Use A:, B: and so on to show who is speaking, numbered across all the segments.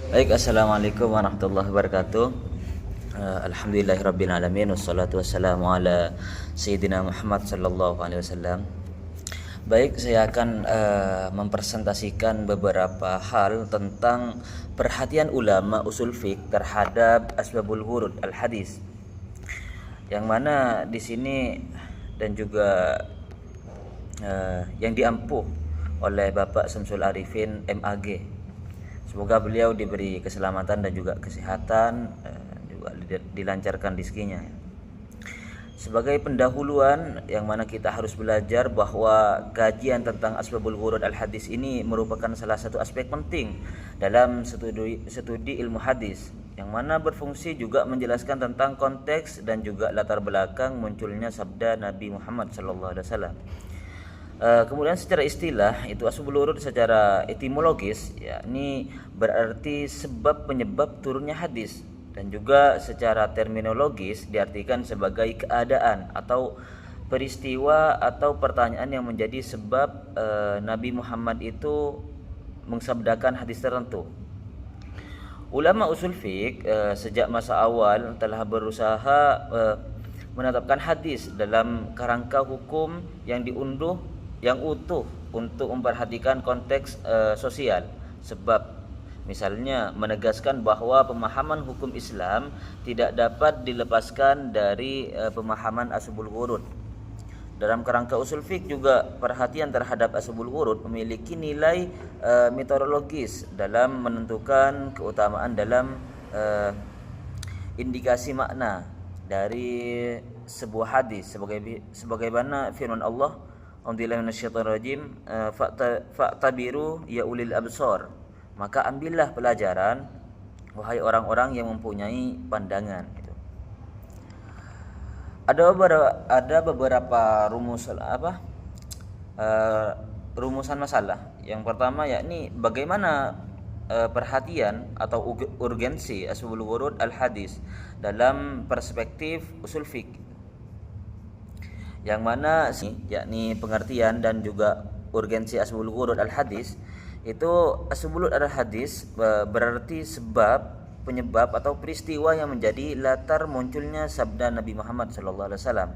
A: Baik, assalamualaikum warahmatullahi wabarakatuh. Alhamdulillahirabbil alamin wassalatu wassalamu ala sayyidina Muhammad sallallahu alaihi wasallam. Baik, saya akan mempresentasikan beberapa hal tentang perhatian ulama usul fiqh terhadap asbabul wurud al-hadis. Yang mana di sini dan juga yang diampuh oleh Bapak Syamsul Arifin MAG. Semoga beliau diberi keselamatan dan juga kesehatan, juga dilancarkan rezekinya. Sebagai pendahuluan yang mana kita harus belajar bahwa kajian tentang asbabul wurud al-hadis ini merupakan salah satu aspek penting dalam studi ilmu hadis, yang mana berfungsi juga menjelaskan tentang konteks dan juga latar belakang munculnya sabda Nabi Muhammad SAW. Kemudian secara istilah itu asbabul wurud secara etimologis yakni berarti sebab penyebab turunnya hadis, dan juga secara terminologis diartikan sebagai keadaan atau peristiwa atau pertanyaan yang menjadi sebab Nabi Muhammad itu mensabdakan hadis tertentu. Ulama usul fiqh sejak masa awal telah berusaha menetapkan hadis dalam kerangka hukum yang utuh untuk memperhatikan konteks sosial. Sebab misalnya menegaskan bahwa pemahaman hukum Islam tidak dapat dilepaskan dari pemahaman asbabul wurud. Dalam kerangka usul fiqh juga perhatian terhadap asbabul wurud memiliki nilai metodologis dalam menentukan keutamaan dalam indikasi makna dari sebuah hadis, sebagaimana firman Allah, A'udzubillahi minasyaitonirrajim, fa'tabiru ya ulil absar, maka ambillah pelajaran wahai orang-orang yang mempunyai pandangan. Ada beberapa rumusan masalah. Yang pertama yakni bagaimana perhatian atau urgensi asbabul wurud al-hadis dalam perspektif usul fiqh, yang mana yakni pengertian dan juga urgensi asbabul wurud al-hadis. Itu asbabul wurud al-hadis berarti sebab, penyebab atau peristiwa yang menjadi latar munculnya sabda Nabi Muhammad SAW.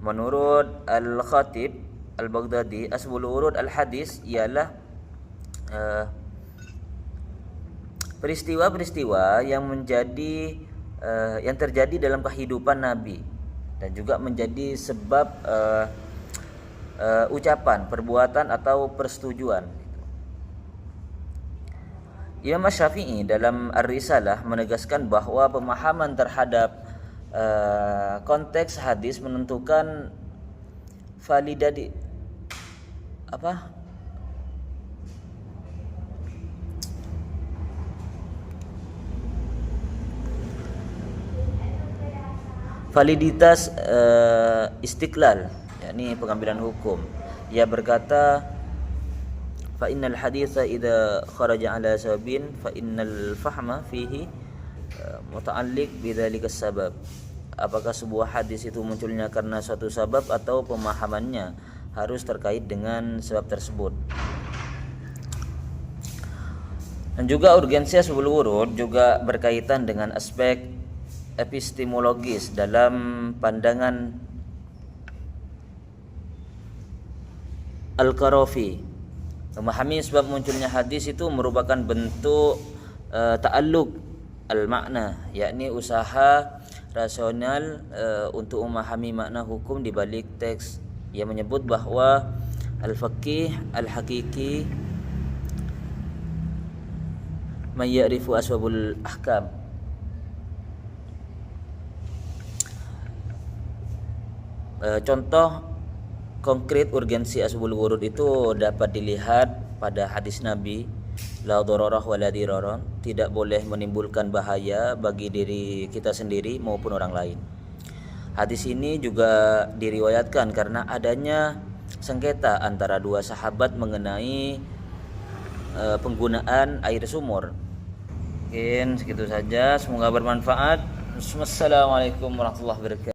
A: Menurut Al-Khatib Al-Baghdadi, asbabul wurud al-hadis ialah peristiwa-peristiwa yang terjadi dalam kehidupan Nabi dan juga menjadi sebab ucapan, perbuatan atau persetujuan. Imam Syafi'i dalam Ar-Risalah menegaskan bahwa pemahaman terhadap konteks hadis menentukan validasi validitas istiqlal, yakni pengambilan hukum. Ia berkata, fa innal haditsa idza kharaja ala sababin fa innal fahma fihi muta'alliq bidzalika sabab. Apakah sebuah hadis itu munculnya karena suatu sebab atau pemahamannya harus terkait dengan sebab tersebut. Dan juga urgensi asbabul wurud juga berkaitan dengan aspek epistemologis dalam pandangan Al-Qarafi. Memahami sebab munculnya hadis itu merupakan bentuk ta'alluq al-makna, yakni usaha rasional untuk memahami makna hukum di balik teks. Ia menyebut bahwa al-faqih al-haqiqi man ya'rifu asbabul ahkam. Contoh konkret urgensi asbabul wurud itu dapat dilihat pada hadis Nabi, la dararah wa la diraran, tidak boleh menimbulkan bahaya bagi diri kita sendiri maupun orang lain. Hadis ini juga diriwayatkan karena adanya sengketa antara dua sahabat mengenai penggunaan air sumur. Mungkin segitu saja, semoga bermanfaat. Wassalamualaikum warahmatullahi wabarakatuh.